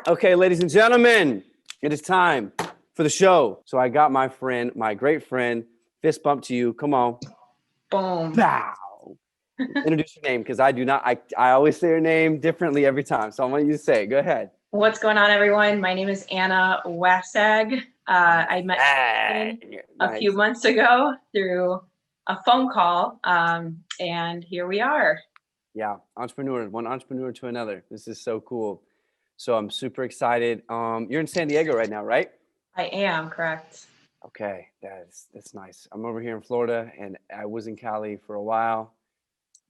Okay, ladies and gentlemen, it is time for the show. So I got my friend, my great friend, fist bump to you. Come on. Boom. Bow. Introduce your name because I do not, I always say your name differently every time. So I want you to say it. Go ahead. What's going on, everyone? My name is Anna Wasag. I met Trenton a few months ago through a phone call, and here we are. Yeah, entrepreneur, one entrepreneur to another. This is so cool. So I'm super excited. You're in San Diego right now, right? I am, correct. Okay, that's nice. I'm over here in Florida, and I was in Cali for a while.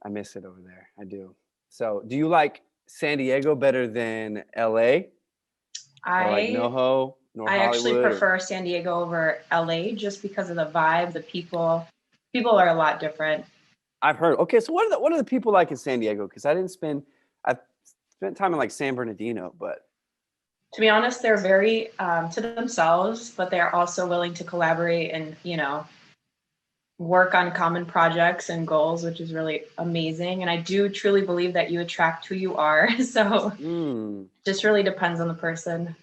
I miss it over there. I do. So, do you like San Diego better than LA or like I NoHo, nor I actually Hollywood? prefer San Diego over LA just because of the vibe, the people. People are a lot different. I've heard. Okay, so what are the people like in San Diego? Because I've spent time in like San Bernardino, but To be honest, they're very to themselves, but they are also willing to collaborate and, work on common projects and goals, which is really amazing. And I do truly believe that you attract who you are. So just really depends on the person.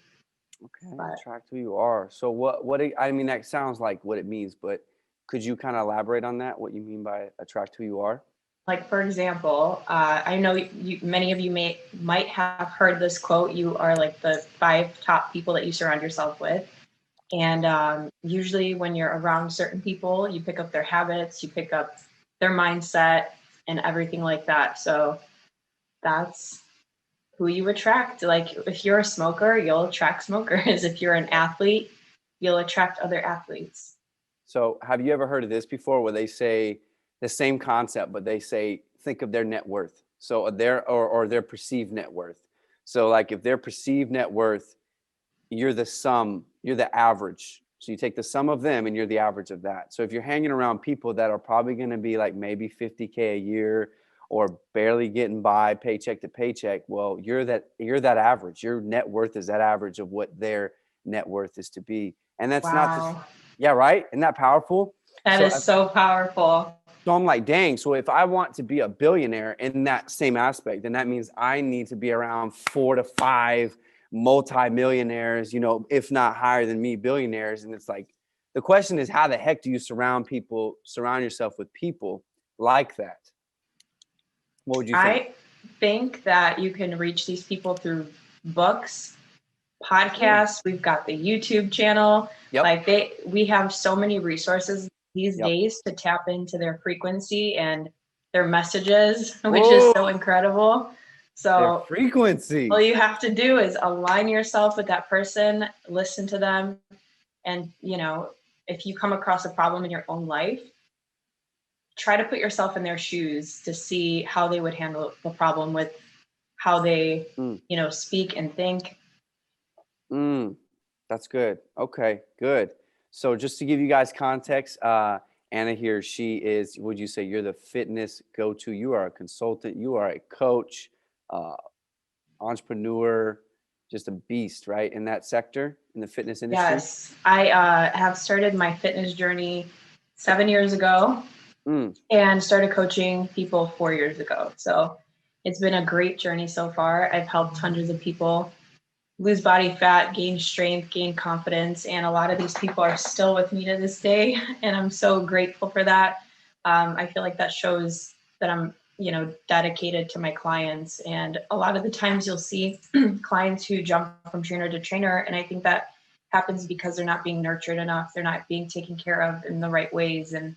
okay, But attract who you are. So I mean, that sounds like what it means, but could you kind of elaborate on that? What you mean by attract who you are? like, for example, I know many of you might have heard this quote: "You are like the 5 top people that you surround yourself with." And usually, when you're around certain people, you pick up their habits, you pick up their mindset, and everything like that. So that's who you attract. Like, if you're a smoker, you'll attract smokers. If you're an athlete, you'll attract other athletes. So, have you ever heard of this before where they say the same concept, but they say, think of their net worth. So, their perceived net worth. So, like if their perceived net worth, you're the average. So, you take the sum of them and you're the average of that. So, if you're hanging around people that are probably going to be like maybe 50K a year or barely getting by paycheck to paycheck, well, you're that average. Your net worth is that average of what their net worth is to be. And that's not just, Wow. yeah, right? Isn't that powerful? That So, is so powerful. so I'm like, dang. So if I want to be a billionaire in that same aspect, then that means I need to be around 4 to 5 multimillionaires, if not higher than me, billionaires. And it's like, the question is, how the heck do you surround yourself with people like that? What would you think? I think that you can reach these people through books, podcasts. We've got the YouTube channel. Yep. Like, we have so many resources these Yep. days to tap into their frequency and their messages, which is so incredible. Their So frequency. all you have to do is align yourself with that person, listen to them, and if you come across a problem in your own life, try to put yourself in their shoes to see how they would handle the problem with how they speak and think. That's good. Okay, good. So just to give you guys context, Anna here, she is, would you say you're the fitness go-to? You are a consultant, you are a coach, entrepreneur, just a beast, right? In that sector, in the fitness industry? Yes, I have started my fitness journey 7 years ago and started coaching people 4 years ago. So it's been a great journey so far. I've helped hundreds of people lose body fat, gain strength, gain confidence. And a lot of these people are still with me to this day. And I'm so grateful for that. I feel like that shows that I'm, dedicated to my clients. And a lot of the times you'll see clients who jump from trainer to trainer. And I think that happens because they're not being nurtured enough. They're not being taken care of in the right ways. And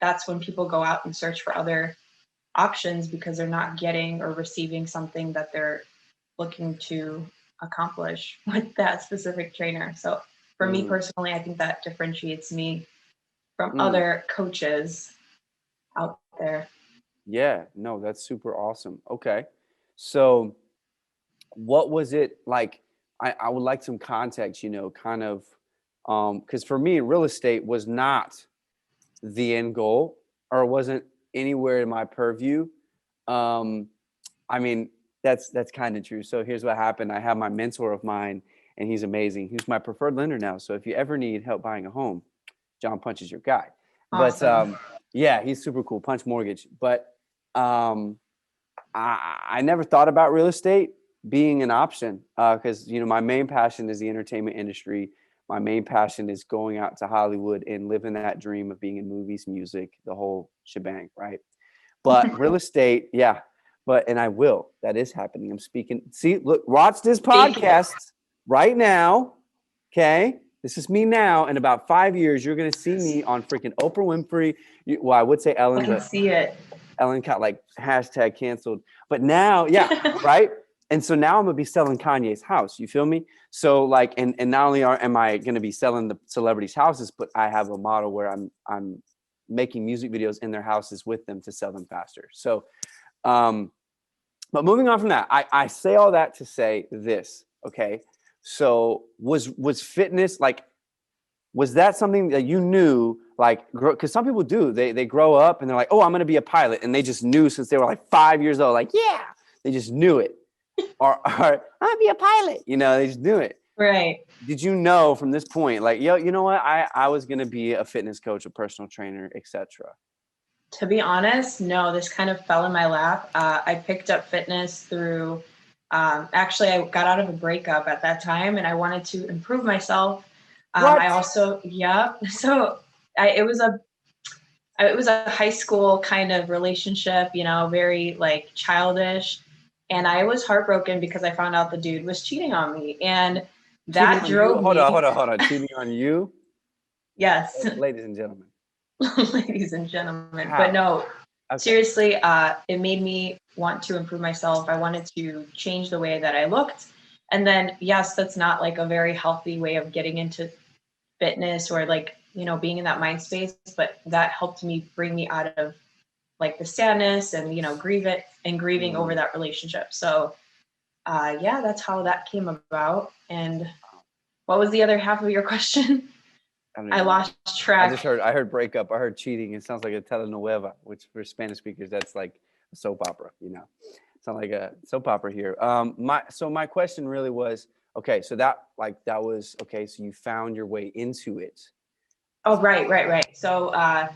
that's when people go out and search for other options because they're not getting or receiving something that they're looking to accomplish with that specific trainer. So for me personally, I think that differentiates me from other coaches out there. Yeah, no, that's super awesome. Okay. So what was it like? I would like some context, kind of, because for me, real estate was not the end goal or wasn't anywhere in my purview. I mean, that's kind of true. So here's what happened. I have my mentor of mine, and he's amazing. He's my preferred lender now. So if you ever need help buying a home, John Punch is your guy. Awesome. But yeah, he's super cool. Punch Mortgage. But I never thought about real estate. being an option, because you know my main passion is the entertainment industry. My main passion is going out to Hollywood and living that dream of being in movies, music, the whole shebang, right? But real estate, yeah. But and I will. That is happening. I'm speaking. See, look, watch this podcast right now. Okay, this is me now. In about 5 years, you're gonna see me on freaking Oprah Winfrey. Well, I would say Ellen, I can but see it. Ellen got like hashtag canceled. But now, yeah, right. And so now I'm gonna be selling Kanye's house. You feel me? So like, and not only am I gonna be selling the celebrities' houses, but I have a model where I'm making music videos in their houses with them to sell them faster. So, but moving on from that, I say all that to say this. Okay, so was fitness like? Was that something that you knew, like, because some people do, they grow up and they're like, oh, I'm going to be a pilot. And they just knew since they were like 5 years old, like, yeah, they just knew it. Or I'm going to be a pilot. You know, they just knew it. Right. Did you know from this point, like, yo, you know what? I was going to be a fitness coach, a personal trainer, etc. To be honest, no, this kind of fell in my lap. I picked up fitness through, actually, I got out of a breakup at that time and I wanted to improve myself. I also, yeah. So it was a high school kind of relationship, you know, very like childish. And I was heartbroken because I found out the dude was cheating on me. And that drove me. Hold on. Cheating on you? Yes. Ladies and gentlemen. Ladies and gentlemen. How? But no, Okay. seriously, it made me want to improve myself. I wanted to change the way that I looked. And then, yes, that's not like a very healthy way of getting into fitness or like, you know, being in that mind space, but that helped me bring me out of like the sadness and, you know, grieving over that relationship. So yeah, that's how that came about. And what was the other half of your question? I lost track. I heard breakup. I heard cheating. It sounds like a telenovela, which for Spanish speakers, that's like a soap opera, you know. Sound like a soap opera here. My question really was, okay, so that was okay. So you found your way into it. Oh, right. So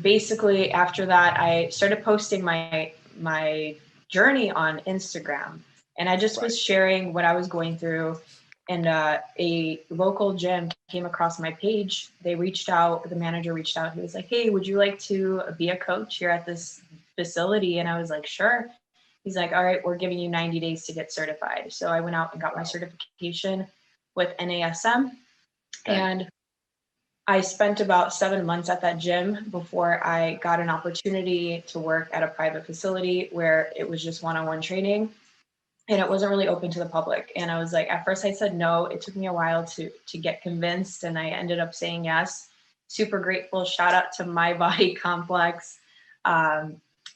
basically after that, I started posting my journey on Instagram, and I just was sharing what I was going through. And a local gym came across my page. They reached out. The manager reached out. He was like, "Hey, would you like to be a coach here at this facility?" And I was like, "Sure." He's like, "All right, we're giving you 90 days to get certified." So I went out and got my certification with NASM. And I spent about 7 months at that gym before I got an opportunity to work at a private facility where it was just one-on-one training, and it wasn't really open to the public. And I was like, at first I said no. It took me a while to get convinced, and I ended up saying yes. Super grateful. Shout out to My Body Complex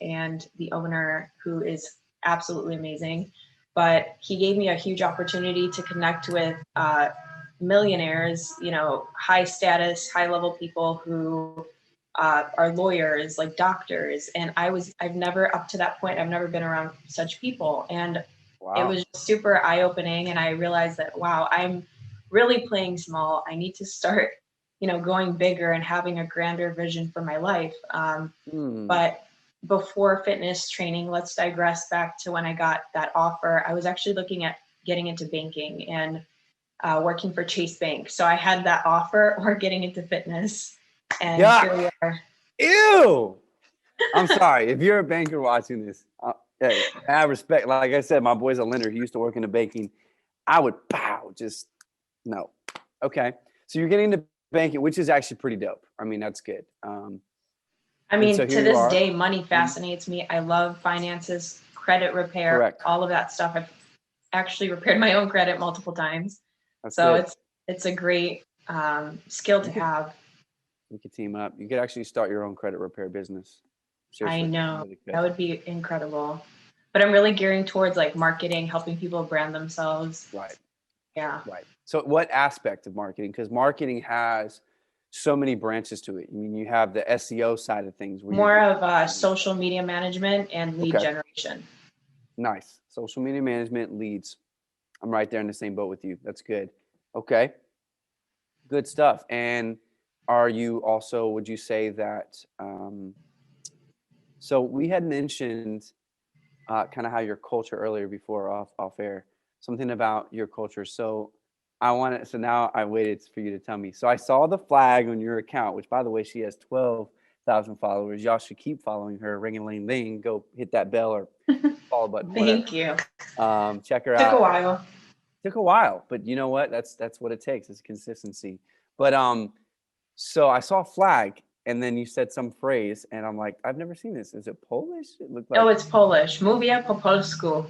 and the owner, who is absolutely amazing. But he gave me a huge opportunity to connect with millionaires, you know, high status, high level people who are lawyers, like doctors. And I've never, up to that point, I've never been around such people. And it was super eye opening. And I realized that, wow, I'm really playing small. I need to start, you know, going bigger and having a grander vision for my life. But before fitness training, let's digress back to when I got that offer. I was actually looking at getting into banking and working for Chase Bank. So I had that offer or getting into fitness. And here we are. Ew. I'm sorry. If you're a banker watching this, hey, I have respect. Like I said, my boy's a lender. He used to work in the banking. I would just no. Okay. So you're getting into banking, which is actually pretty dope. I mean, that's good. I mean, to this day, money fascinates me. I love finances, credit repair, all of that stuff. I've actually repaired my own credit multiple times. So it's a great skill to have. You could team up. You could actually start your own credit repair business. Seriously, I know. That would be incredible. But I'm really gearing towards like marketing, helping people brand themselves. Right. Yeah. Right. So what aspect of marketing? Because marketing has so many branches to it. I mean, you have the SEO side of things. More of social media management and lead generation. Nice. Social media management, leads. I'm right there in the same boat with you. That's good. Okay. Good stuff. And are you also, would you say that, so we had mentioned kind of how your culture earlier before off air, something about your culture. So so now I waited for you to tell me. So I saw the flag on your account, which by the way, she has 12,000 followers. Y'all should keep following her. Ring a ling ling. Go hit that bell or follow button, whatever. Thank you. Check her Took out. a while. Took a while, but you know what? That's what it takes. It's consistency. But so I saw a flag, and then you said some phrase, and I'm like, I've never seen this. Is it Polish? It looked like. Oh, it's Polish. Mówię po polsku.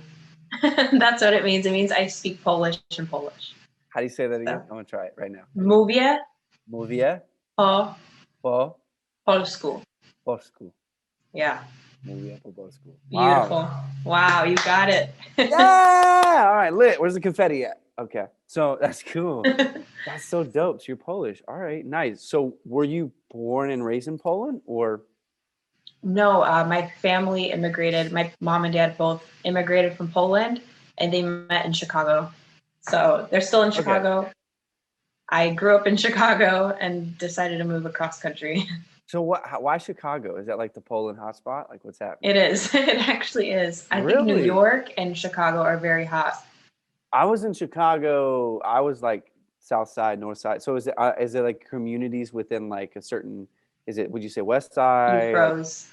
That's what it means. It means I speak Polish in Polish. How do you say that again? So, I'm gonna try it right now. Mówię Mówię po po polsku. polsku. Yeah. Mówię po polsku. Beautiful. Wow, you got it. Yeah. All right, lit. Where's the confetti at? Okay. So that's cool. That's so dope. So you're Polish. All right, nice. So were you born and raised in Poland or? No, my family immigrated. My mom and dad both immigrated from Poland, and they met in Chicago. So they're still in Chicago. Okay. I grew up in Chicago and decided to move across country. So why Chicago? Is that like the Poland hotspot? Like what's happening? It is. It actually is. I think New York and Chicago are very hot. I was in Chicago. I was like South Side, North Side. So is it like communities within like a certain? Would you say West Side? You froze.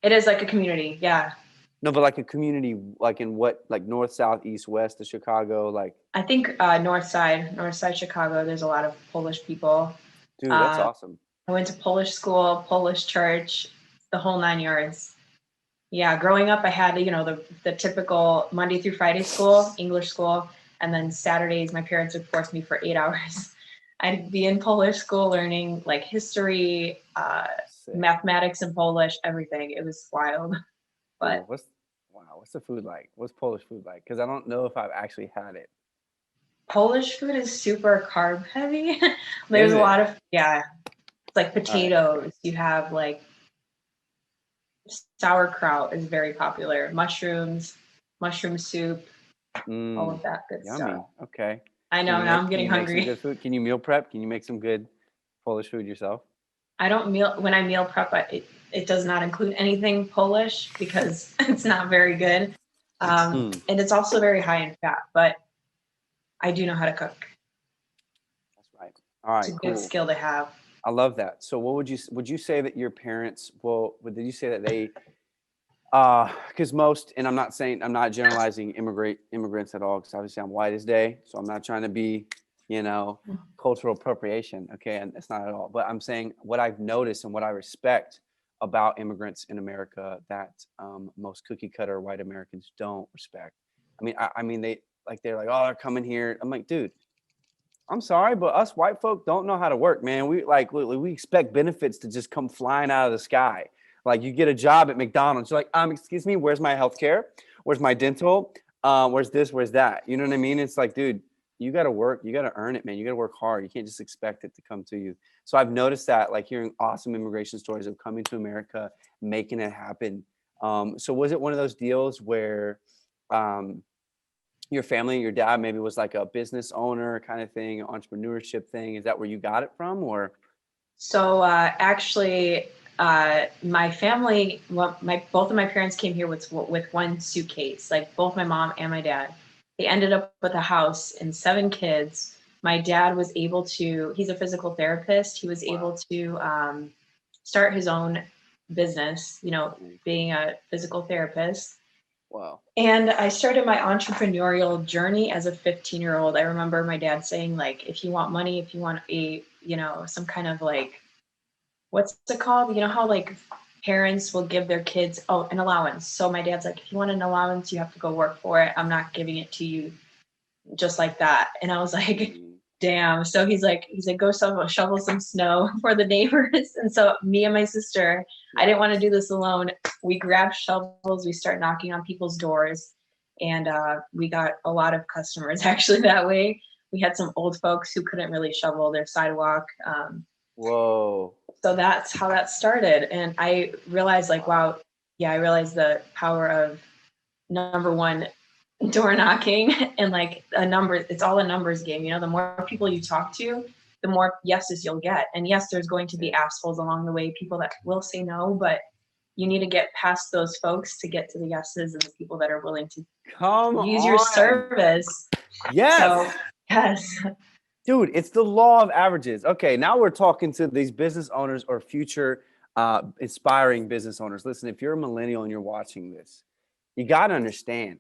It is like a community, yeah. No, but like a community, like in what, like north, south, east, west of Chicago, like. I think North Side Chicago. There's a lot of Polish people. Dude, that's awesome. I went to Polish school, Polish church, the whole 9 yards. Yeah, growing up, I had the typical Monday through Friday school, English school, and then Saturdays my parents would force me for 8 hours. I'd be in Polish school learning like history, mathematics in Polish, everything. It was wild. But what's the food like? What's Polish food like? Because I don't know if I've actually had it. Polish food is super carb heavy. There's a lot of it's like potatoes. Right. You have like sauerkraut is very popular. Mushrooms, mushroom soup, all of that good stuff. Okay. I know. Now I'm getting hungry. Good food? Can you meal prep? Can you make some good Polish food yourself? I don't when I meal prep, it does not include anything Polish because it's not very good. And it's also very high in fat, but I do know how to cook. That's right. All right. It's a good skill to have. I love that. So what would you say that your parents, did you say that they, because most, and I'm not generalizing immigrants at all, because obviously I'm white as day. So I'm not trying to be, cultural appropriation. Okay. And it's not at all, but I'm saying what I've noticed and what I respect about immigrants in America that most cookie cutter white Americans don't respect. I mean, they're like, oh, they're coming here. I'm like, dude, I'm sorry, but us white folk don't know how to work, man. We expect benefits to just come flying out of the sky. Like you get a job at McDonald's, you're like, excuse me, where's my healthcare? Where's my dental? Where's this? Where's that? You know what I mean? It's like, dude, you got to work. You got to earn it, man. You got to work hard. You can't just expect it to come to you. So I've noticed that, like hearing awesome immigration stories of coming to America, making it happen. So was it one of those deals where your family, your dad maybe was like a business owner kind of thing, entrepreneurship thing? Is that where you got it from, or? So actually, my family, both of my parents came here with one suitcase, like both my mom and my dad. They ended up with a house and 7 kids. My dad was able to, he's a physical therapist. He was able to start his own business, being a physical therapist. Wow. And I started my entrepreneurial journey as a 15-year-old. I remember my dad saying, like, if you want money, if you want some kind of like, what's it called? You know how like parents will give their kids, an allowance. So my dad's like, if you want an allowance, you have to go work for it. I'm not giving it to you just like that. And I was like, damn. So he's like, go shovel some snow for the neighbors. And so me and my sister, I didn't want to do this alone. We grabbed shovels. We start knocking on people's doors, and we got a lot of customers actually that way. We had some old folks who couldn't really shovel their sidewalk. Whoa. So that's how that started. And I realized I realized the power of, number one, door knocking, and like it's all a numbers game. The more people you talk to, the more yeses you'll get. And yes, there's going to be assholes along the way, people that will say no, but you need to get past those folks to get to the yeses and the people that are willing to Come use your on. service. Yes. So, yes. Dude, it's the law of averages. Okay, now we're talking to these business owners or future inspiring business owners. Listen, if you're a millennial and you're watching this, you got to understand.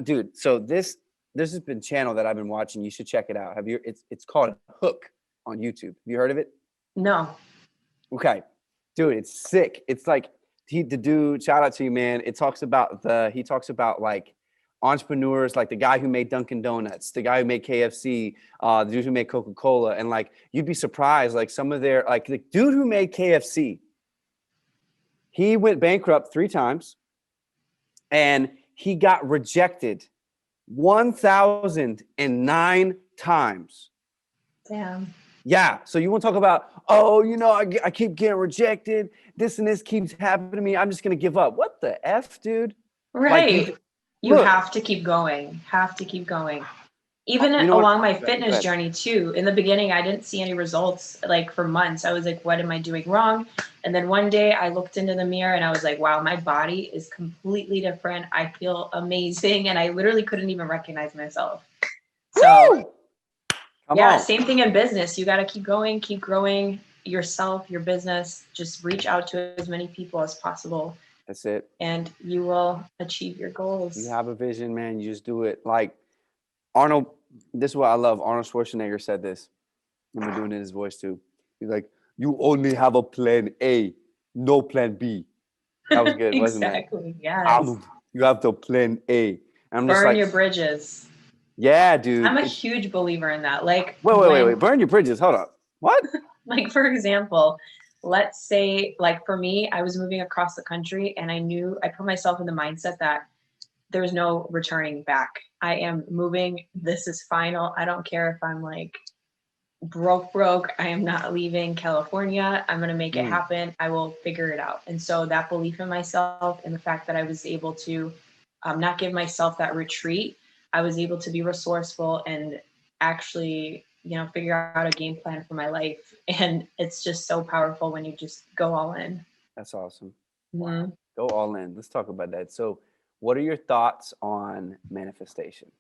Dude, so this has been a channel that I've been watching. You should check it out. It's called Hook on YouTube. Have you heard of it? No. Okay. Dude, it's sick. It's like the dude, shout out to you, man. He talks about like entrepreneurs, like the guy who made Dunkin' Donuts, the guy who made KFC, the dude who made Coca-Cola. And like, you'd be surprised, like some of their, like the dude who made KFC, he went bankrupt 3 times and he got rejected 1,009 times. Damn. Yeah. So you want to talk about, oh, you know, I keep getting rejected. This and this keeps happening to me. I'm just going to give up. What the F, dude? Right. Like you have to keep going. Even along my fitness journey too. In the beginning, I didn't see any results like for months. I was like, what am I doing wrong? And then one day I looked into the mirror and I was like, wow, my body is completely different. I feel amazing. And I literally couldn't even recognize myself. So same thing in business. You got to keep going, keep growing yourself, your business. Just reach out to as many people as possible. That's it. And you will achieve your goals. You have a vision, man. You just do it. Like Arnold, this is what I love. Arnold Schwarzenegger said this. And we're doing it in his voice too. He's like, you only have a plan A, no plan B. That was good, wasn't it? Exactly, yes. You have the plan A. And I'm just burn like, your bridges. Yeah, dude. I'm a huge believer in that. Like, wait. Burn your bridges. Hold up. What? Like, for example, let's say, like for me, I was moving across the country and I put myself in the mindset that there's no returning back. I am moving. This is final. I don't care if I'm like broke. I am not leaving California. I'm going to make it happen. I will figure it out. And so that belief in myself and the fact that I was able to not give myself that retreat, I was able to be resourceful and actually, figure out a game plan for my life. And it's just so powerful when you just go all in. That's awesome. Mm-hmm. Wow. Go all in. Let's talk about that. So what are your thoughts on manifestation?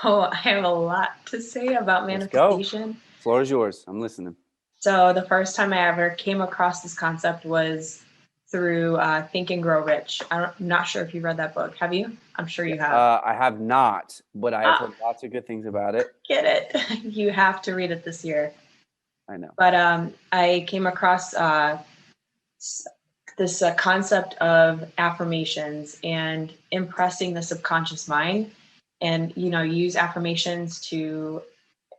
Oh, I have a lot to say about manifestation. Let's go. Floor is yours. I'm listening. So the first time I ever came across this concept was through Think and Grow Rich. I'm not sure if you read that book. Have you? I'm sure you have. I have not, but I have heard lots of good things about it. Get it. You have to read it this year. I know. But I came across this concept of affirmations and impressing the subconscious mind, and use affirmations to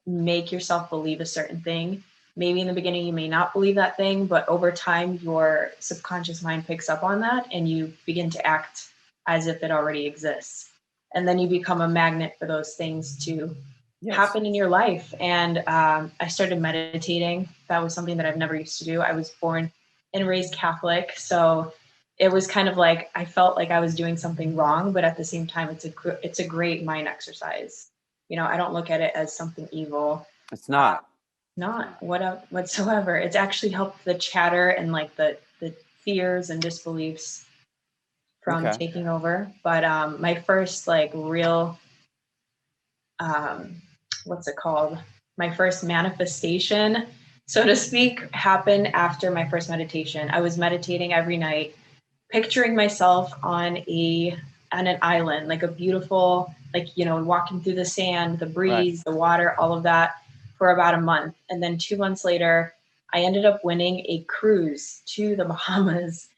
make yourself believe a certain thing. Maybe in the beginning you may not believe that thing, but over time your subconscious mind picks up on that and you begin to act as if it already exists. And then you become a magnet for those things to happen in your life. And I started meditating. That was something that I've never used to do. I was born and raised Catholic, so it was kind of like I felt like I was doing something wrong, but at the same time, it's a great mind exercise. I don't look at it as something evil. It's not. Whatsoever. It's actually helped the chatter and like the fears and disbeliefs from taking over. But my first like real, what's it called? My first manifestation, so to speak, happened after my first meditation. I was meditating every night, picturing myself on an island, like a beautiful, walking through the sand, the breeze, the water, all of that, for about a month. And then 2 months later, I ended up winning a cruise to the Bahamas.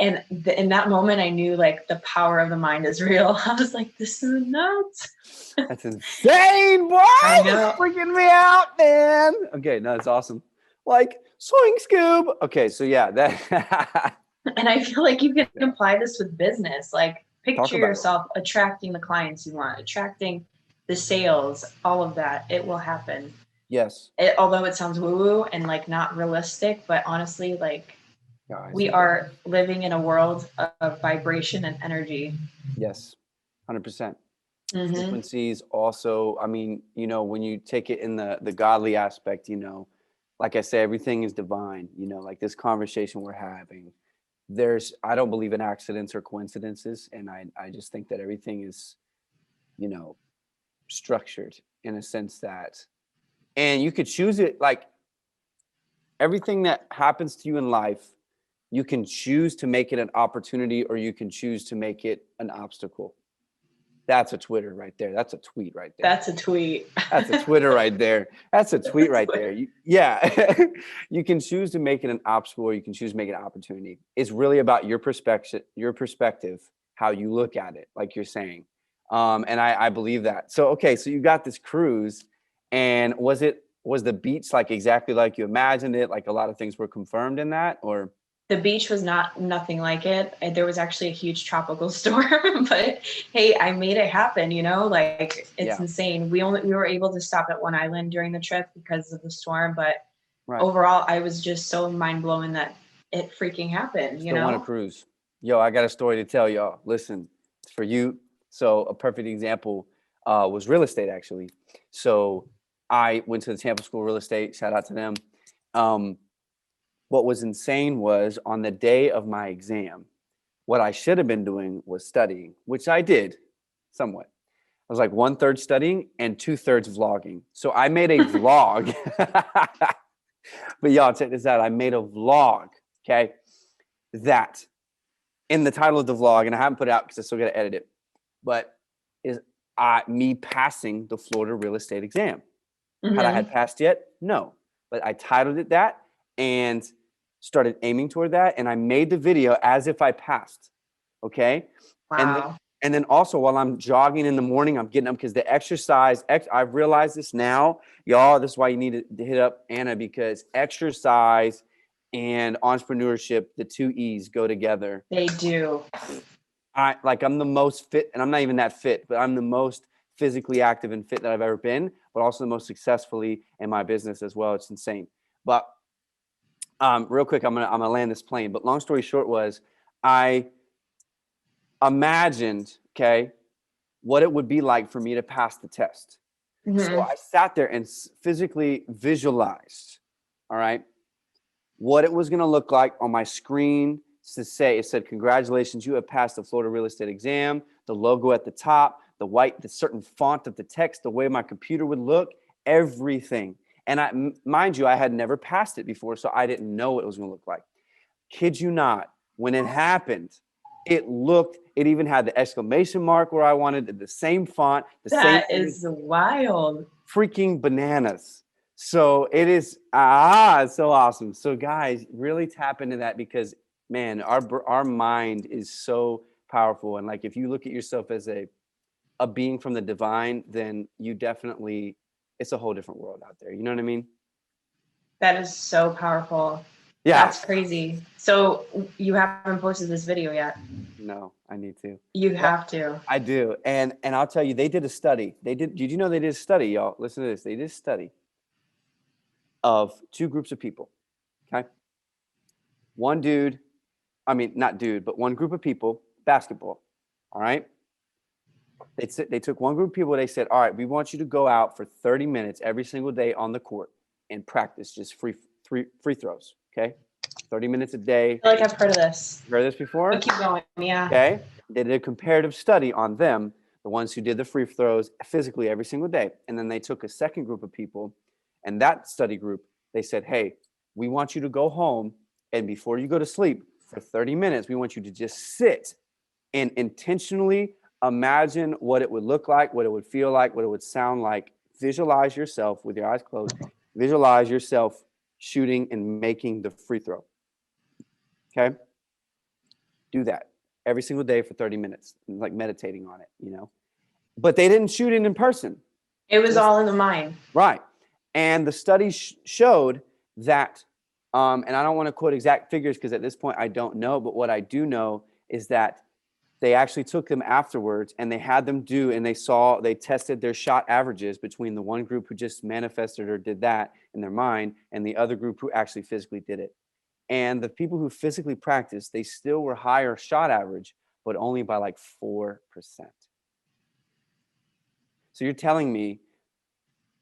And in that moment, I knew like the power of the mind is real. I was like, this is nuts. That's insane, boy. I know. It's freaking me out, man. Okay, no, it's awesome. Like, swing Scoob. Okay, so yeah, that. And I feel like you can apply this with business. Like, picture yourself attracting the clients you want, attracting the sales, all of that. It will happen. Yes. Although it sounds woo-woo and like not realistic, but honestly, like we are living in a world of vibration and energy. Yes, 100%. Frequencies also, I mean, when you take it in the godly aspect, like I say, everything is divine, like this conversation we're having, I don't believe in accidents or coincidences. And I just think that everything is, you know, structured in a sense that, and you could choose it, like everything that happens to you in life, you can choose to make it an opportunity or you can choose to make it an obstacle. That's a Twitter right there. That's a tweet right there. That's a tweet. That's a Twitter right there. That's a tweet right Twitter. there. Yeah. You can choose to make it an obstacle or you can choose to make it an opportunity. It's really about your perspective, how you look at it, like you're saying. And I believe that. So, okay. So you got this cruise, and was the beach like exactly like you imagined it? Like a lot of things were confirmed in that, or? The beach was nothing like it. There was actually a huge tropical storm, but hey, I made it happen, you know, like it's insane. We were able to stop at one island during the trip because of the storm, but overall I was just so mind blown that it freaking happened, you know? Still want to cruise. Yo, I got a story to tell y'all. Listen, it's for you. So a perfect example was real estate, actually. So I went to the Tampa School of Real Estate. Shout out to them. What was insane was on the day of my exam, what I should have been doing was studying, which I did somewhat. I was like 1/3 studying and 2/3 vlogging. So I made a vlog. But y'all, check this out. I made a vlog, okay, that in the title of the vlog, and I haven't put it out because I still got to edit it, but is me passing the Florida real estate exam. Mm-hmm. Had I had passed yet? No. But I titled it that and started aiming toward that. And I made the video as if I passed. Okay. Wow. And then also while I'm jogging in the morning, I'm getting up because the exercise, I've realized this now, y'all, this is why you need to hit up Anna, because exercise and entrepreneurship, the two E's go together. They do. I'm the most fit, and I'm not even that fit, but I'm the most physically active and fit that I've ever been, but also the most successfully in my business as well. It's insane. But real quick, I'm gonna land this plane. But long story short was, I imagined, okay, what it would be like for me to pass the test. Mm-hmm. So I sat there and physically visualized, all right, what it was going to look like on my screen to say, it said, congratulations, you have passed the Florida real estate exam, the logo at the top, the certain font of the text, the way my computer would look, everything. And mind you, I had never passed it before, so I didn't know what it was going to look like. Kid you not, when it happened, it even had the exclamation mark where I wanted, the same font. That is wild. Freaking bananas. So it is, it's so awesome. So guys, really tap into that, because man, our mind is so powerful. And like, if you look at yourself as a being from the divine, then you definitely, it's a whole different world out there. You know what I mean? That is so powerful. Yeah. That's crazy. So you haven't posted this video yet? No, I need to. You have to. I do. And I'll tell you, they did a study. Did you know they did a study, y'all? Listen to this. They did a study of two groups of people. Okay. One group of people, basketball. All right. They took one group of people. They said, all right, we want you to go out for 30 minutes every single day on the court and practice just free throws. Okay. 30 minutes a day. I feel like I've heard of this. You heard this before? But keep going. Yeah. Okay. They did a comparative study on them, the ones who did the free throws physically every single day. And then they took a second group of people, and that study group, they said, hey, we want you to go home, and before you go to sleep for 30 minutes, we want you to just sit and intentionally imagine what it would look like, what it would feel like, what it would sound like. Visualize yourself with your eyes closed. Visualize yourself shooting and making the free throw. Okay? Do that every single day for 30 minutes, like meditating on it, you know? But they didn't shoot it in person. It was all in the mind. Right. And the study showed that, and I don't want to quote exact figures because at this point I don't know, but what I do know is that they actually took them afterwards and they had them do, and they tested their shot averages between the one group who just manifested or did that in their mind and the other group who actually physically did it. And the people who physically practiced, they still were higher shot average, but only by like 4%. So you're telling me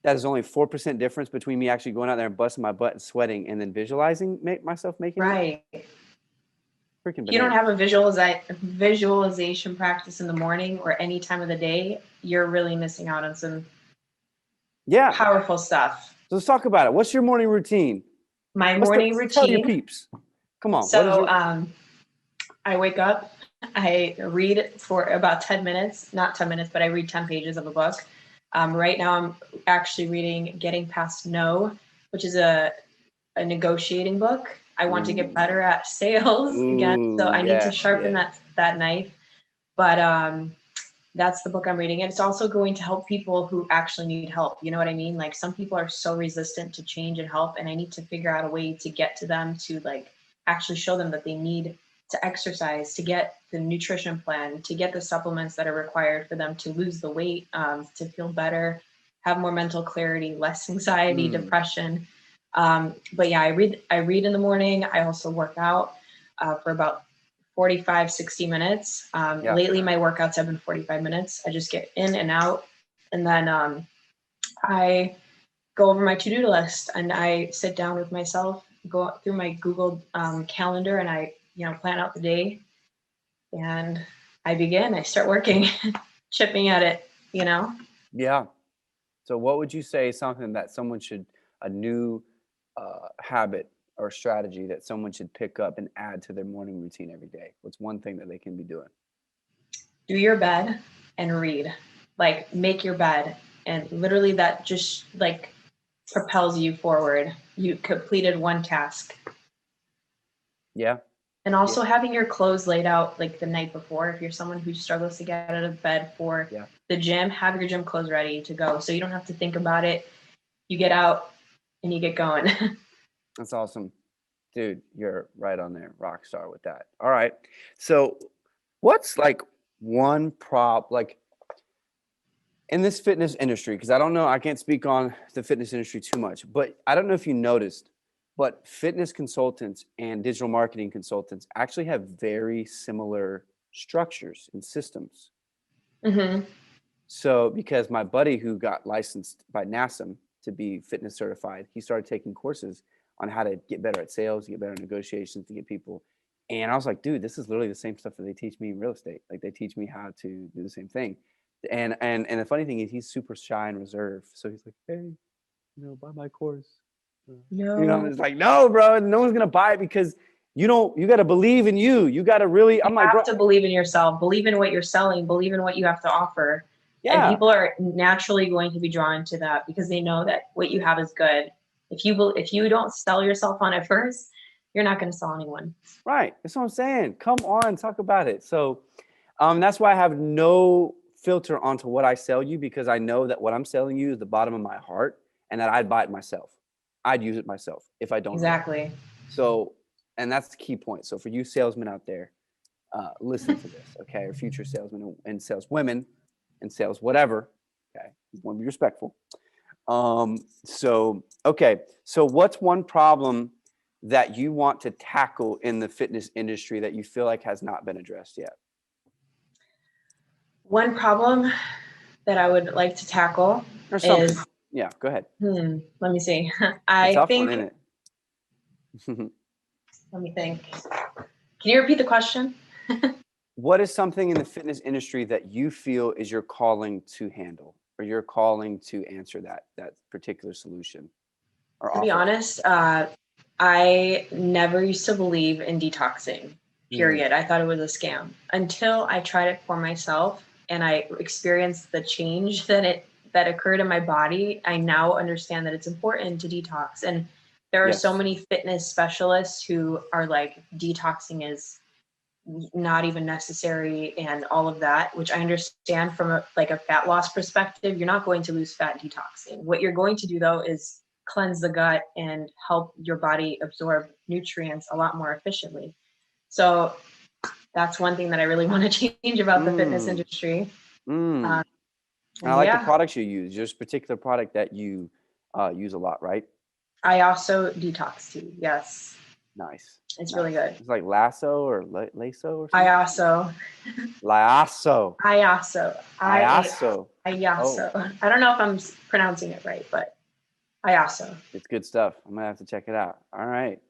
that is only 4% difference between me actually going out there and busting my butt and sweating and then visualizing myself making right. it? Freaking If you don't bananas. have a visualization practice in the morning or any time of the day, you're really missing out on some powerful stuff. So let's talk about it. What's your morning routine? My morning Tell your routine. peeps. Come on. So I wake up, I read for about 10 minutes, not 10 minutes, but I read 10 pages of a book. Right now I'm actually reading Getting Past No, which is a negotiating book. I want to get better at sales again, so I need to sharpen that knife. But that's the book I'm reading. And it's also going to help people who actually need help. You know what I mean? Like some people are so resistant to change and help, and I need to figure out a way to get to them to like actually show them that they need to exercise, to get the nutrition plan, to get the supplements that are required for them to lose the weight, to feel better, have more mental clarity, less anxiety, depression. But yeah, I read in the morning. I also work out for about 45, 60 minutes. Lately, my workouts have been 45 minutes. I just get in and out. And then I go over my to-do list and I sit down with myself, go through my Google calendar, and I, plan out the day. And I start working, chipping at it, Yeah. So what would you say is something that a new habit or strategy that someone should pick up and add to their morning routine every day? What's one thing that they can be doing? Do your bed and read. Like make your bed, and literally that just like propels you forward. You completed one task. Yeah. And also having your clothes laid out like the night before. If you're someone who struggles to get out of bed for the gym, have your gym clothes ready to go. So you don't have to think about it. You get out and you get going. That's awesome. Dude, you're right on there. Rock star with that. All right. So what's like one like in this fitness industry, because I don't know, I can't speak on the fitness industry too much, but I don't know if you noticed, but fitness consultants and digital marketing consultants actually have very similar structures and systems. Mm-hmm. So because my buddy who got licensed by NASM to be fitness certified, he started taking courses on how to get better at sales, get better at negotiations, to get people. And I was like, dude, this is literally the same stuff that they teach me in real estate. Like they teach me how to do the same thing. And the funny thing is he's super shy and reserved. So he's like, hey, buy my course. No. It's like, no, bro, no one's gonna buy it because you got to believe in you. You got to really, you have to believe in yourself, believe in what you're selling, believe in what you have to offer. Yeah. And people are naturally going to be drawn to that because they know that what you have is good. If you don't sell yourself on it first, you're not going to sell anyone. Right. That's what I'm saying. Come on, talk about it. So that's why I have no filter onto what I sell you, because I know that what I'm selling you is the bottom of my heart and that I'd buy it myself. I'd use it myself if I don't. Exactly. So, and that's the key point. So for you salesmen out there, listen to this, okay? Or future salesmen and saleswomen and sales whatever, okay? You want to be respectful. So what's one problem that you want to tackle in the fitness industry that you feel like has not been addressed yet? One problem that I would like to tackle is, yeah, go ahead. Let me see. I think, one, isn't it? Let me think. Can you repeat the question? What is something in the fitness industry that you feel is your calling to handle, or your calling to answer that particular solution? To be honest, I never used to believe in detoxing, period. I thought it was a scam until I tried it for myself and I experienced the change that occurred in my body. I now understand that it's important to detox. And there are so many fitness specialists who are like, detoxing is not even necessary and all of that, which I understand from a fat loss perspective. You're not going to lose fat detoxing. What you're going to do though is cleanse the gut and help your body absorb nutrients a lot more efficiently. So that's one thing that I really want to change about the fitness industry. I like the products you use. There's a particular product that you use a lot, right? I also detox too. Yes. Nice. It's really good. It's like Lasso or Lasso or something? Iaso. Iaso. I don't know if I'm pronouncing it right, but Iaso. It's good stuff. I'm going to have to check it out. All right.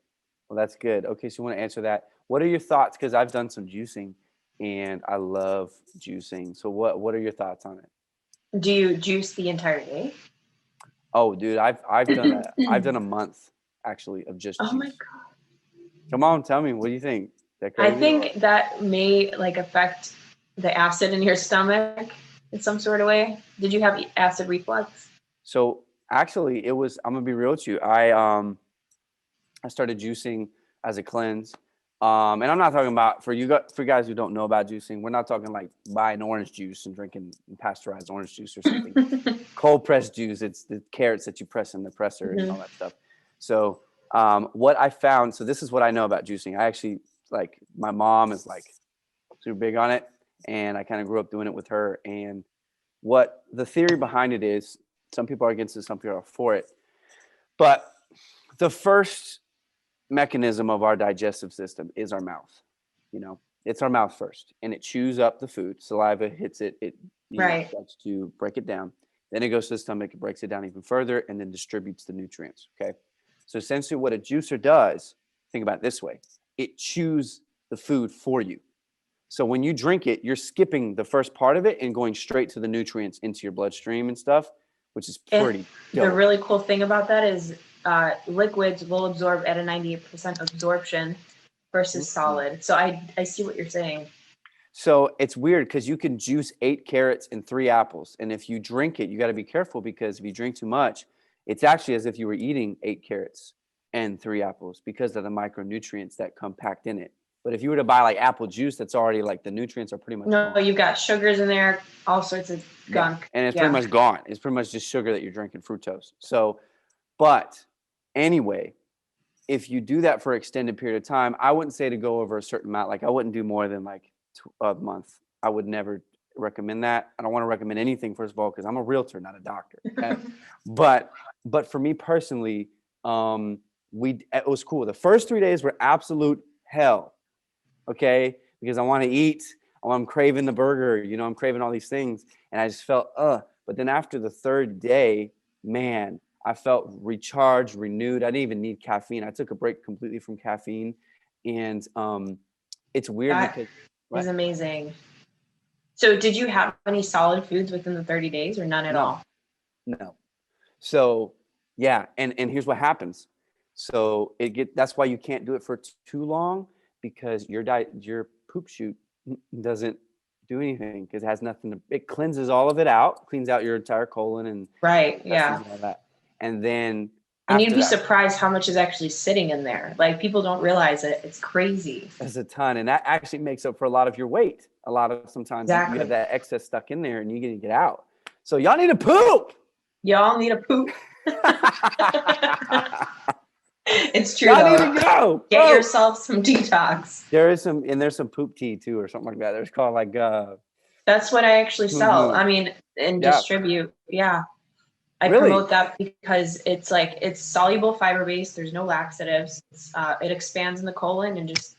Well, that's good. Okay, so you want to answer that. What are your thoughts? Because I've done some juicing and I love juicing. So what are your thoughts on it? Do you juice the entire day? Oh, dude, I've done a month actually of just Oh my juice. God. Come on, tell me, what do you think? Is that I crazy or? think that may like affect the acid in your stomach in some sort of way. Did you have acid reflux? So actually, it was. I'm gonna be real with you. I started juicing as a cleanse, and I'm not talking about for guys who don't know about juicing. We're not talking like buying orange juice and drinking pasteurized orange juice or something. Cold pressed juice. It's the carrots that you press in the presser and all that stuff. So what I found. So this is what I know about juicing. I actually like my mom is like super big on it, and I kind of grew up doing it with her. And what the theory behind it is, some people are against it, some people are for it. But the first mechanism of our digestive system is our mouth. You know, it's our mouth first, and it chews up the food. Saliva hits it. It Right. starts to break it down. Then it goes to the stomach. It breaks it down even further, and then distributes the nutrients. Okay, so essentially, what a juicer does, think about it this way: it chews the food for you. So when you drink it, you're skipping the first part of it and going straight to the nutrients into your bloodstream and stuff, which is pretty The dope. really cool thing about that is liquids will absorb at a 98% absorption versus solid. So I see what you're saying. So it's weird because you can juice 8 carrots and 3 apples. And if you drink it, you got to be careful because if you drink too much, it's actually as if you were eating 8 carrots and 3 apples because of the micronutrients that come packed in it. But if you were to buy like apple juice, that's already like the nutrients are pretty much No, gone. you've got sugars in there, all sorts of gunk. And it's pretty much gone. It's pretty much just sugar that you're drinking, fructose. So, but anyway, if you do that for an extended period of time, I wouldn't say to go over a certain amount. Like I wouldn't do more than like a month. I would never recommend that. I don't want to recommend anything, first of all, because I'm a realtor, not a doctor. Okay? but for me personally, it was cool. The first 3 days were absolute hell. Okay, because I want to eat. I'm craving the burger. You know, I'm craving all these things, and I just felt But then after the third day, man, I felt recharged, renewed. I didn't even need caffeine. I took a break completely from caffeine, and it's weird That because is amazing. So did you have any solid foods within the 30 days or none at all? No. So yeah, and here's what happens. So that's why you can't do it for too long because your poop chute doesn't do anything because it has nothing it cleanses all of it out, cleans out your entire colon and right, and all that. And then and you'd be surprised how much is actually sitting in there. Like people don't realize it. It's crazy. There's a ton, and that actually makes up for a lot of your weight. Sometimes you have that excess stuck in there and you get out. So y'all need to poop. Y'all need to poop. It's true. Y'all need to go. Get yourself some detox. There's some poop tea too, or something like that. There's called like that's what I actually sell. I mean, and distribute. Yeah. I promote that because it's like it's soluble fiber based. There's no laxatives. It expands in the colon and just.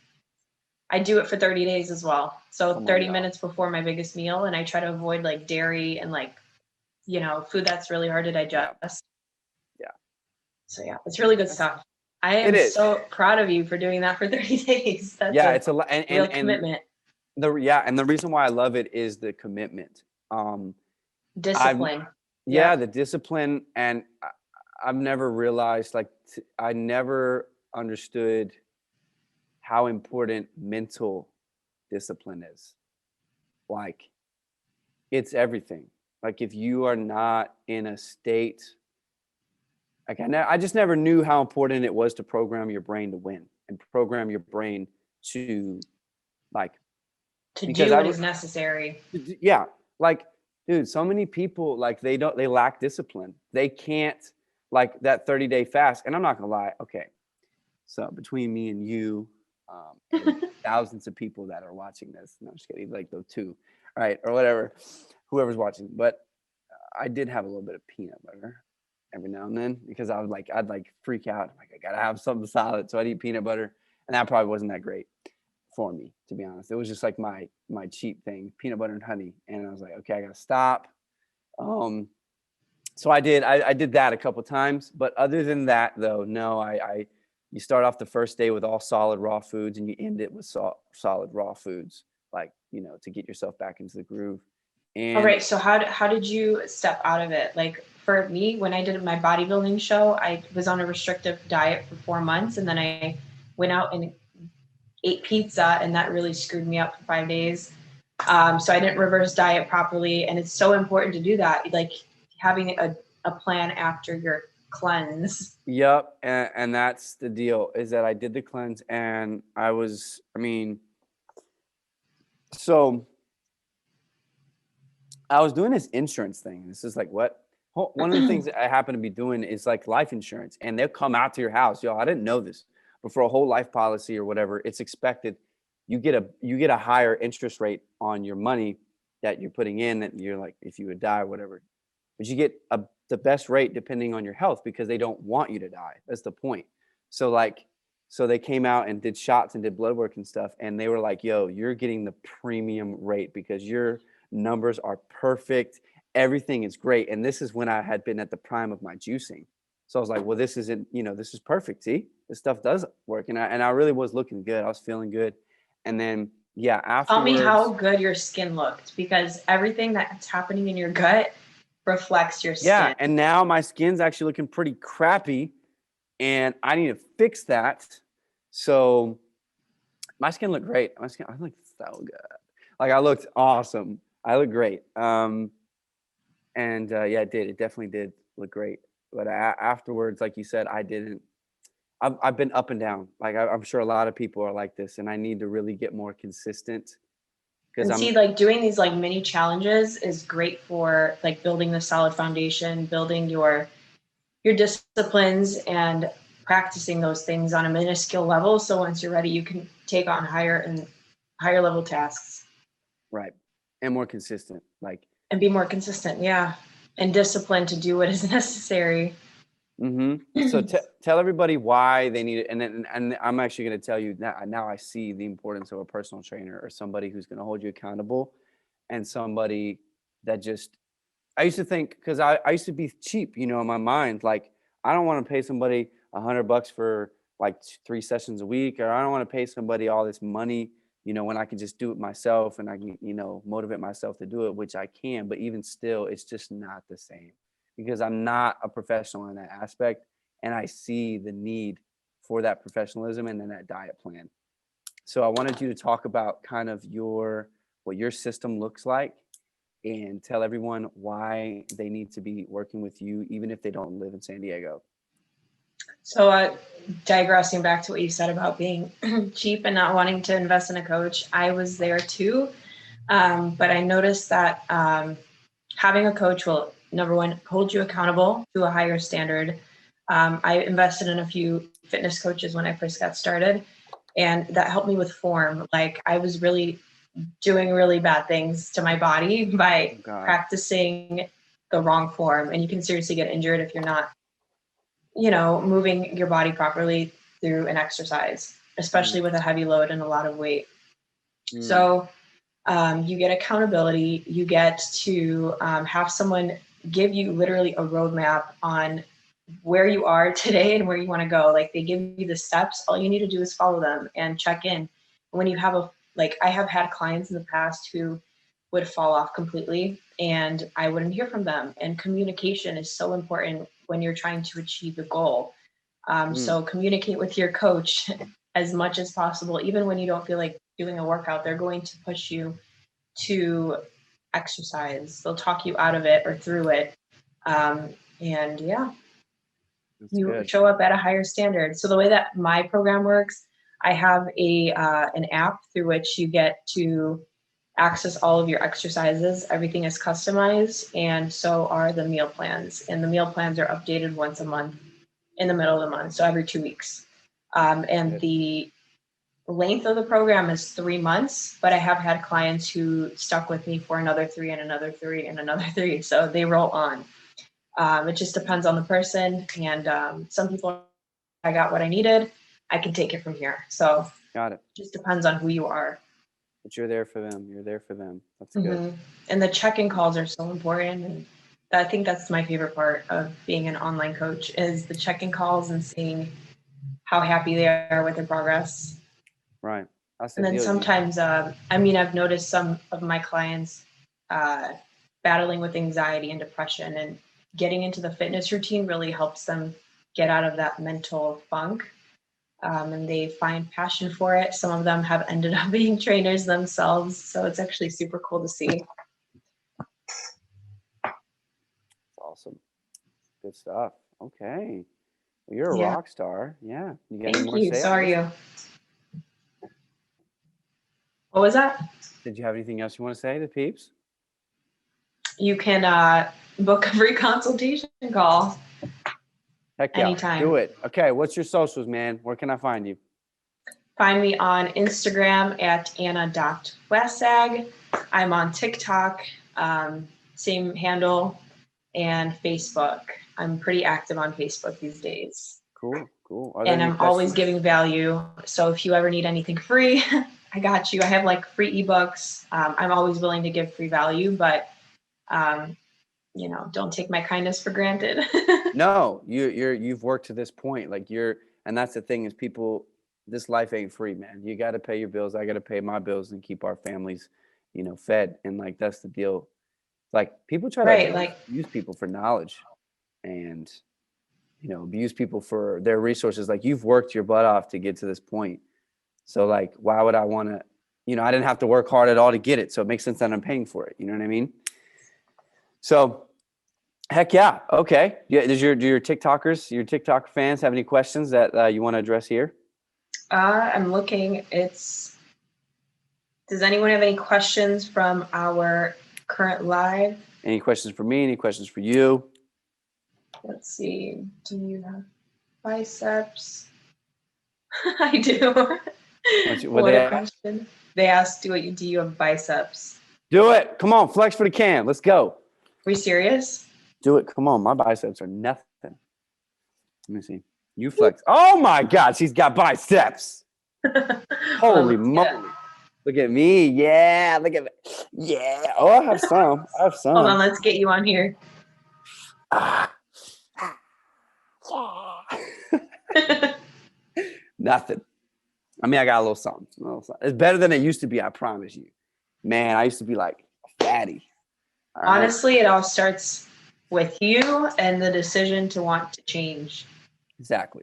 I do it for 30 days as well. So 30 minutes before my biggest meal, and I try to avoid like dairy and like, food that's really hard to digest. Yeah. So yeah, it's really good stuff. I am so proud of you for doing that for 30 days. That's it's a real commitment. And the reason why I love it is the commitment. Discipline. The discipline. And I've never realized, I never understood how important mental discipline is. Like, it's everything. Like, if you are not in a state, like I just never knew how important it was to program your brain to win and program your brain to do what is necessary. Yeah. Like, dude, so many people, like, they lack discipline. They can't, like, that 30-day fast. And I'm not gonna lie. Okay. So between me and you, and thousands of people that are watching this, no, I'm just kidding, like those two, right? Or whatever, whoever's watching. But I did have a little bit of peanut butter every now and then because I'd freak out. I'm like, I gotta have something solid. So I'd eat peanut butter. And that probably wasn't that great for me, to be honest. It was just like my cheat thing, peanut butter and honey. And I was like, okay, I gotta stop. So I did that a couple times, but other than that though, no, I you start off the first day with all solid raw foods and you end it with solid raw foods, like, to get yourself back into the groove. All And right. So how did you step out of it? Like for me, when I did my bodybuilding show, I was on a restrictive diet for 4 months, and then I went out and ate pizza, and that really screwed me up for 5 days. So I didn't reverse diet properly, and it's so important to do that. Like having a plan after your cleanse. yep, and that's the deal, is that I did the cleanse, and so I was doing this insurance thing. This is like one of the things that I happen to be doing is like life insurance, and they'll come out to your house. Yo, I didn't know this, but for a whole life policy or whatever, it's expected you get a higher interest rate on your money that you're putting in, that you're like, if you would die or whatever, but you get the best rate depending on your health, because they don't want you to die. That's the point. So they came out and did shots and did blood work and stuff, and they were like, yo, you're getting the premium rate because your numbers are perfect. Everything is great. And this is when I had been at the prime of my juicing. So I was like, well, this is perfect. See, this stuff does work. And I really was looking good. I was feeling good. And then, yeah, Tell me how afterwards. good your skin looked, because everything that's happening in your gut reflects your Yeah. skin. And now my skin's actually looking pretty crappy, and I need to fix that. So my skin looked great. I looked so good. Like, I looked awesome. I looked great. Yeah, it did. It definitely did look great. But afterwards, like you said, I've been up and down. Like, I'm sure a lot of people are like this, and I need to really get more consistent, because And see, like doing these like mini challenges is great for like building the solid foundation, building your disciplines, and practicing those things on a minuscule level. So once you're ready, you can take on higher level tasks right, and more consistent. Like, and be more consistent. Yeah. And disciplined to do what is necessary. so tell everybody why they need it, and I'm actually going to tell you now. I see the importance of a personal trainer, or somebody who's going to hold you accountable, and somebody that just. I used to think, because I used to be cheap, in my mind. Like, I don't want to pay somebody $100 for like 3 sessions a week, or I don't want to pay somebody all this money, when I can just do it myself, and I can, motivate myself to do it, which I can. But even still, it's just not the same, because I'm not a professional in that aspect, and I see the need for that professionalism and then that diet plan. So I wanted you to talk about kind of what your system looks like, and tell everyone why they need to be working with you, even if they don't live in San Diego. So, digressing back to what you said about being cheap and not wanting to invest in a coach, I was there too. But I noticed that having a coach will, number one, hold you accountable to a higher standard. I invested in a few fitness coaches when I first got started, and that helped me with form. Like I was really doing really bad things to my body by practicing the wrong form. And you can seriously get injured if you're not, moving your body properly through an exercise, especially with a heavy load and a lot of weight. So you get accountability. You get to have someone give you literally a roadmap on where you are today and where you want to go. Like they give you the steps. All you need to do is follow them and check in. When you have I have had clients in the past who would fall off completely and I wouldn't hear from them. And communication is so important when you're trying to achieve a goal. So communicate with your coach as much as possible. Even when you don't feel like doing a workout, they're going to push you to exercise. They'll talk you out of it or through it. And yeah, you show up at a higher standard. So the way that my program works, I have an app through which you get to access all of your exercises. Everything is customized, and so are the meal plans. And the meal plans are updated once a month in the middle of the month, so every 2 weeks. And the length of the program is 3 months, but I have had clients who stuck with me for another 3 and another 3 and another 3. So they roll on. It just depends on the person. And some people, I got what I needed, I can take it from here. So Got it. Just depends on who you are. But you're there for them. You're there for them. That's good. And the check-in calls are so important. And I think that's my favorite part of being an online coach is the check-in calls and seeing how happy they are with their progress. Right. That's the And then deal. sometimes, I've noticed some of my clients battling with anxiety and depression, and getting into the fitness routine really helps them get out of that mental funk. And they find passion for it. Some of them have ended up being trainers themselves. So it's actually super cool to see. Awesome. Good stuff. Okay. Well, you're a Yeah. rock star. Yeah. You got any Thank more you. to say? So are you. What was that? Did you have anything else you want to say to peeps? You can book a free consultation call. Heck yeah. Anytime. Do it. Okay. What's your socials, man? Where can I find you? Find me on Instagram at anna.wasag. I'm on TikTok, same handle, and Facebook. I'm pretty active on Facebook these days. Cool. Cool. Are there And any I'm always questions? giving value. So if you ever need anything free, I got you. I have like free ebooks. I'm always willing to give free value, but don't take my kindness for granted. No, you've worked to this point. Like and that's the thing is people, this life ain't free, man. You got to pay your bills. I got to pay my bills and keep our families, fed. And like, that's the deal. Like people try Right, to like use people for knowledge and, abuse people for their resources. Like you've worked your butt off to get to this point. So like, why would I want to, I didn't have to work hard at all to get it. So it makes sense that I'm paying for it. You know what I mean? So heck yeah. Okay. Yeah. Do your TikTokers, your TikTok fans have any questions that you want to address here? I'm looking. Does anyone have any questions from our current live? Any questions for me? Any questions for you? Let's see. Do you have biceps? I do. What a question. They asked, do you have biceps? Do it. Come on. Flex for the can. Let's go. Are you serious? Do it. Come on. My biceps are nothing. Let me see. You flex. Oh my God. She's got biceps. Holy moly. Look at me. Yeah. Look at me. Yeah. Oh, I have some. Hold on. Let's get you on here. Nothing. I mean, I got a little something. It's better than it used to be. I promise you. Man, I used to be like fatty. Honestly, it all starts with you and the decision to want to change. Exactly.